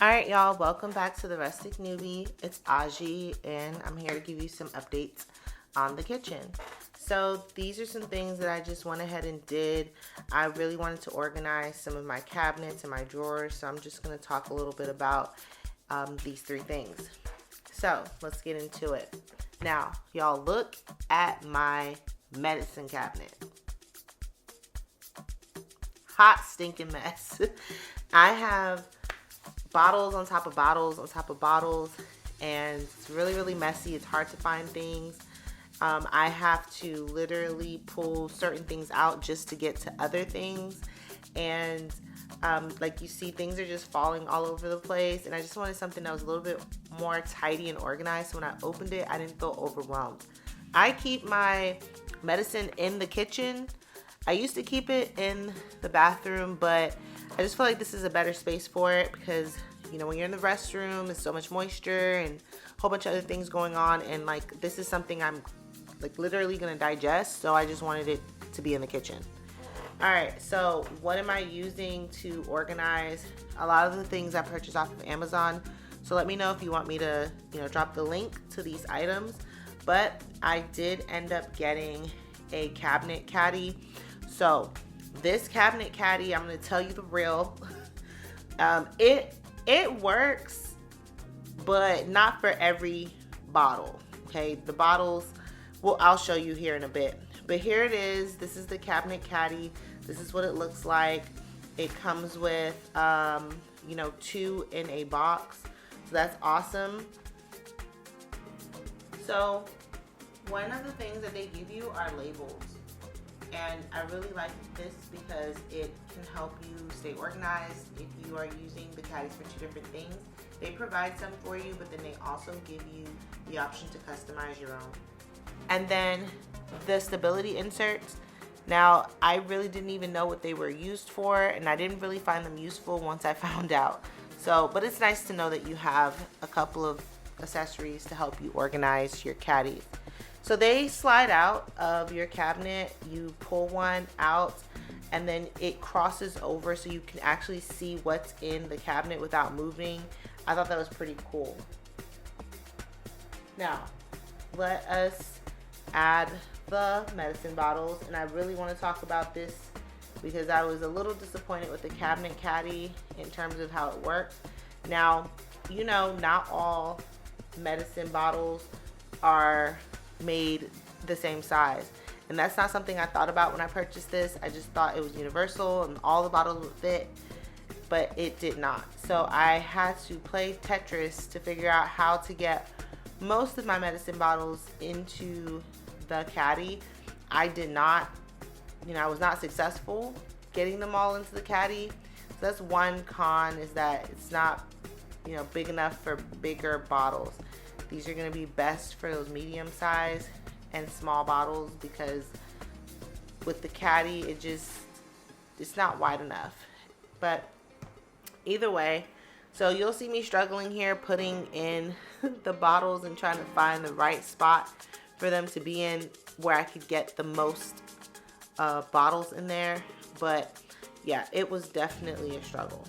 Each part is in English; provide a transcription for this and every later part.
All right, y'all, welcome back to the Rustic Newbie. It's Aji, and I'm here to give you some updates on the kitchen. So these are some things that I just went ahead and did. I really wanted to organize some of my cabinets and my drawers, so I'm just going to talk a little bit about these three things. So let's get into it. Now, y'all, look at my medicine cabinet. Hot stinking mess. I have bottles on top of bottles on top of bottles, and it's really messy. It's hard to find things. I have to literally pull certain things out just to get to other things, and like you see, things are just falling all over the place, and I just wanted something that was a little bit more tidy and organized, so when I opened it I didn't feel overwhelmed. I keep my medicine in the kitchen. I used to keep it in the bathroom, but I just feel like this is a better space for it because, you know, when you're in the restroom, there's so much moisture and a whole bunch of other things going on. And like, this is something I'm like literally gonna digest. So I just wanted it to be in the kitchen. All right, so what am I using to organize? A lot of the things I purchased off of Amazon. So let me know if you want me to, you know, drop the link to these items. But I did end up getting a cabinet caddy. So this cabinet caddy, I'm going to tell you the real. It works, but not for every bottle. Okay, the bottles, well, I'll show you here in a bit. But here it is. This is the cabinet caddy. This is what it looks like. It comes with, you know, 2 in a box. So that's awesome. So one of the things that they give you are labels. And I really like this because it can help you stay organized if you are using the caddies for 2 different things. They provide some for you, but then they also give you the option to customize your own. And then the stability inserts. Now, I really didn't even know what they were used for, and I didn't really find them useful once I found out. So, but it's nice to know that you have a couple of accessories to help you organize your caddies. So they slide out of your cabinet. You pull one out and then it crosses over so you can actually see what's in the cabinet without moving. I thought that was pretty cool. Now, let us add the medicine bottles. And I really want to talk about this because I was a little disappointed with the cabinet caddy in terms of how it works. Now, you know, not all medicine bottles are made the same size, and that's not something I thought about when I purchased this. I just thought it was universal and all the bottles would fit, but it did not. So I had to play Tetris to figure out how to get most of my medicine bottles into the caddy. I did not, you know, I was not successful getting them all into the caddy. So that's one con, is that it's not, you know, big enough for bigger bottles. These are going to be best for those medium size and small bottles because with the caddy, it's not wide enough. But either way, so you'll see me struggling here putting in the bottles and trying to find the right spot for them to be in where I could get the most bottles in there. But yeah, it was definitely a struggle.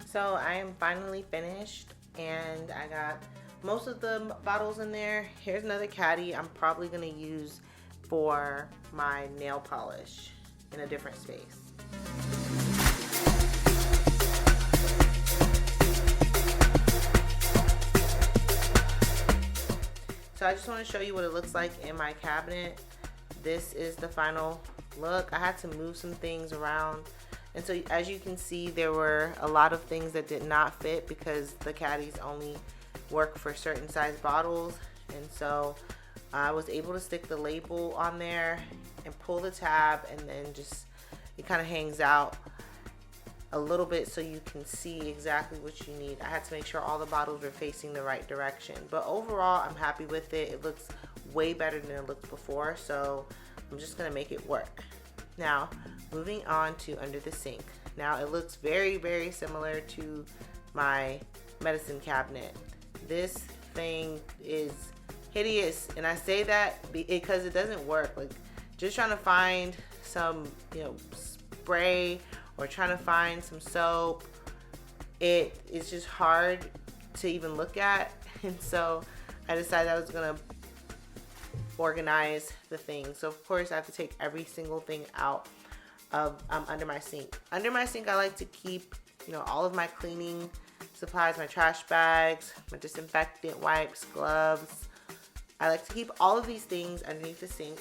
So I am finally finished and I got most of the bottles in there. Here's another caddy I'm probably going to use for my nail polish in a different space. So I just want to show you what it looks like in my cabinet. This is the final look. I had to move some things around. And so as you can see, there were a lot of things that did not fit because the caddies only work for certain size bottles. And so I was able to stick the label on there and pull the tab, and then just it kind of hangs out a little bit so you can see exactly what you need. I had to make sure all the bottles were facing the right direction. But overall, I'm happy with it. It looks way better than it looked before. So I'm just going to make it work. Now, moving on to under the sink. Now, it looks very similar to my medicine cabinet. This thing is hideous, and I say that because it doesn't work. Like, just trying to find some, you know, spray or trying to find some soap, it is just hard to even look at. And so I decided I was gonna organize the things. So of course I have to take every single thing out of under my sink. Under my sink I like to keep, you know, all of my cleaning supplies, my trash bags, my disinfectant wipes, gloves. I like to keep all of these things underneath the sink,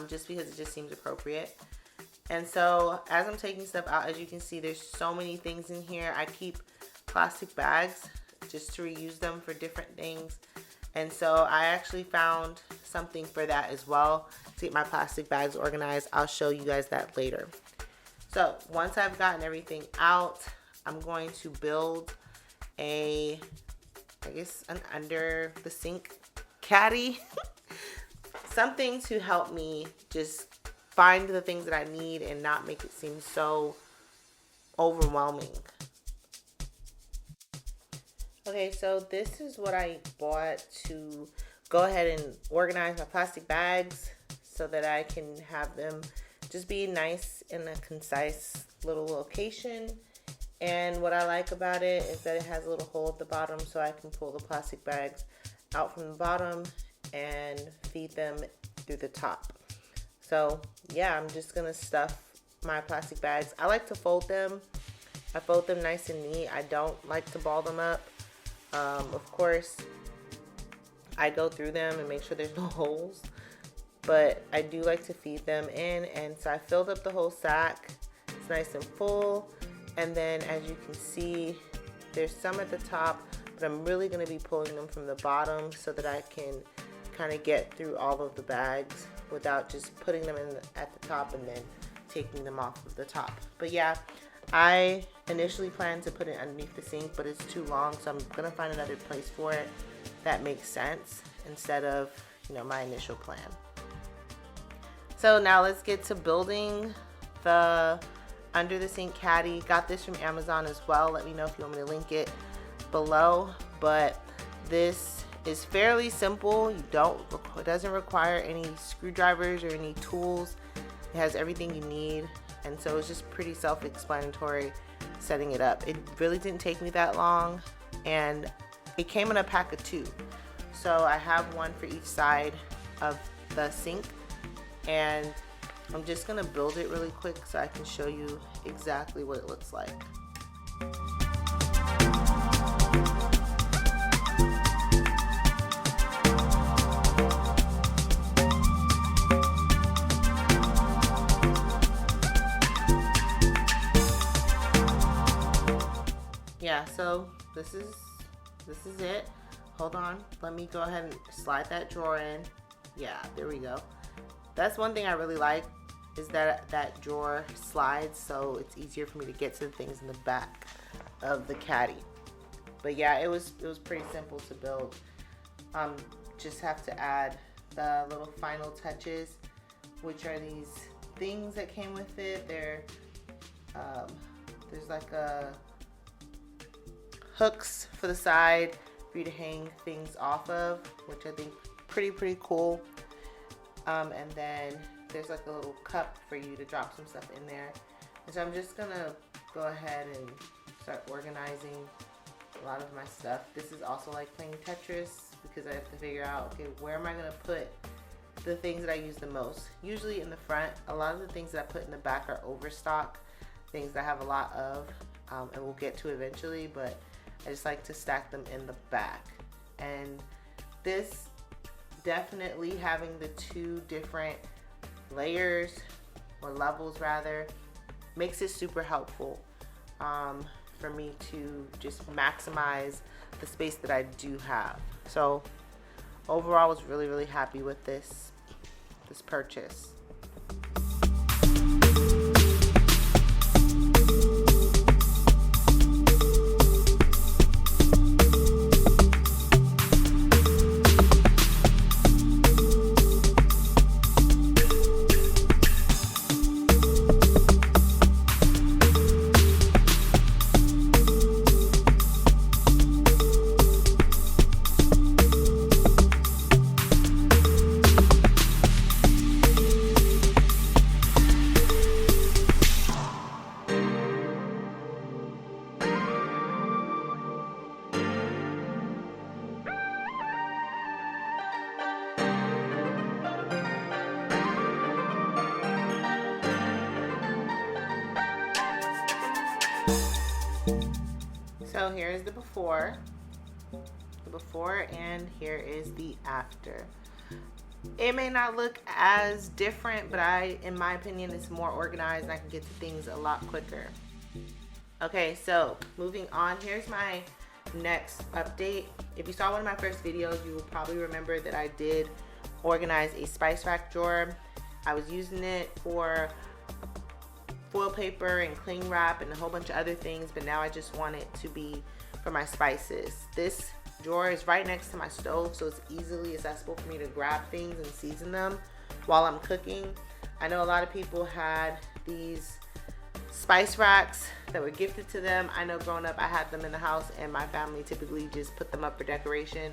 just because it just seems appropriate. And so as I'm taking stuff out, as you can see, there's so many things in here. I keep plastic bags just to reuse them for different things. And so I actually found something for that as well, to get my plastic bags organized. I'll show you guys that later. So once I've gotten everything out, I'm going to build an under the sink caddy. Something to help me just find the things that I need and not make it seem so overwhelming. Okay, so this is what I bought to go ahead and organize my plastic bags so that I can have them just be nice in a concise little location. And what I like about it is that it has a little hole at the bottom, so I can pull the plastic bags out from the bottom and feed them through the top. So yeah, I'm just gonna stuff my plastic bags. I like to fold them. I fold them nice and neat. I don't like to ball them up. Of course, I go through them and make sure there's no holes, but I do like to feed them in. And so I filled up the whole sack. It's nice and full. And then as you can see, there's some at the top, but I'm really going to be pulling them from the bottom so that I can kind of get through all of the bags without just putting them in at the top and then taking them off of the top. But yeah, I initially planned to put it underneath the sink, but it's too long, so I'm gonna find another place for it that makes sense instead of, you know, my initial plan. So now let's get to building the under the sink caddy. Got this from Amazon as well. Let me know if you want me to link it below. But this is fairly simple. It doesn't require any screwdrivers or any tools. It has everything you need. And so it's just pretty self-explanatory setting it up. It really didn't take me that long, and it came in a pack of 2. So I have one for each side of the sink, and I'm just gonna build it really quick so I can show you exactly what it looks like. Yeah, so this is it. Hold on, let me go ahead and slide that drawer in. Yeah, there we go. That's one thing I really like, is that that drawer slides, so it's easier for me to get to the things in the back of the caddy. But yeah, it was pretty simple to build. Just have to add the little final touches, which are these things that came with it. There's like a hooks for the side for you to hang things off of, which I think pretty cool. And then there's like a little cup for you to drop some stuff in there. And so I'm just gonna go ahead and start organizing a lot of my stuff. This is also like playing Tetris, because I have to figure out, okay, where am I gonna put the things that I use the most? Usually in the front. A lot of the things that I put in the back are overstock, things that I have a lot of, and we'll get to eventually, but I just like to stack them in the back. And this, definitely having the 2 different layers, or levels rather, makes it super helpful for me to just maximize the space that I do have. So overall, I was really happy with this purchase. So here is the before, and here is the after. It may not look as different, but in my opinion, it's more organized and I can get to things a lot quicker. Okay, so moving on, here's my next update. If you saw one of my first videos, you will probably remember that I did organize a spice rack drawer. I was using it for foil paper and cling wrap and a whole bunch of other things, but now I just want it to be for my spices. This drawer is right next to my stove, so it's easily accessible for me to grab things and season them while I'm cooking. I know a lot of people had these spice racks that were gifted to them. I know growing up I had them in the house and my family typically just put them up for decoration,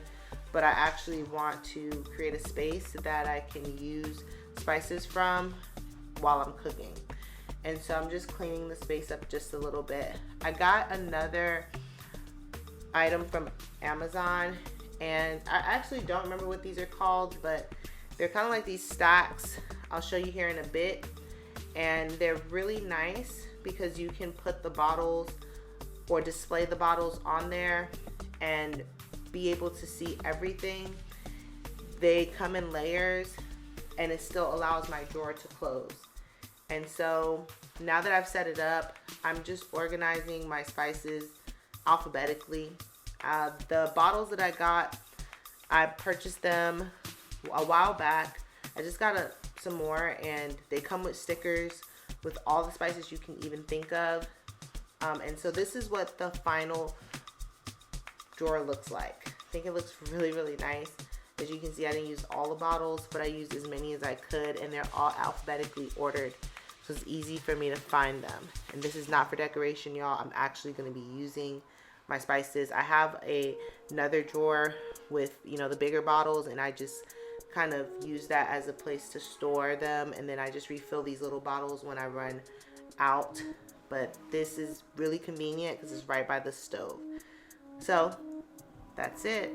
but I actually want to create a space that I can use spices from while I'm cooking. And so I'm just cleaning the space up just a little bit. I got another item from Amazon, and I actually don't remember what these are called, but they're kind of like these stacks. I'll show you here in a bit. And they're really nice because you can put the bottles or display the bottles on there and be able to see everything. They come in layers and it still allows my drawer to close. And so now that I've set it up, I'm just organizing my spices alphabetically. The bottles that I got, I purchased them a while back. I just got some more, and they come with stickers with all the spices you can even think of. And so this is what the final drawer looks like. I think it looks really, really nice. As you can see, I didn't use all the bottles, but I used as many as I could, and they're all alphabetically ordered. So it's easy for me to find them. And this is not for decoration, y'all. I'm actually going to be using my spices. I have another drawer with, you know, the bigger bottles, and I just kind of use that as a place to store them, and then I just refill these little bottles when I run out. But this is really convenient because it's right by the stove. So that's it.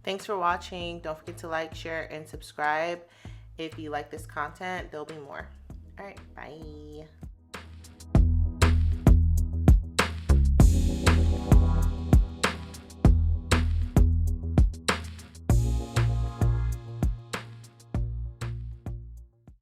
Thanks for watching. Don't forget to like, share, and subscribe. If you like this content, there'll be more. All right, bye.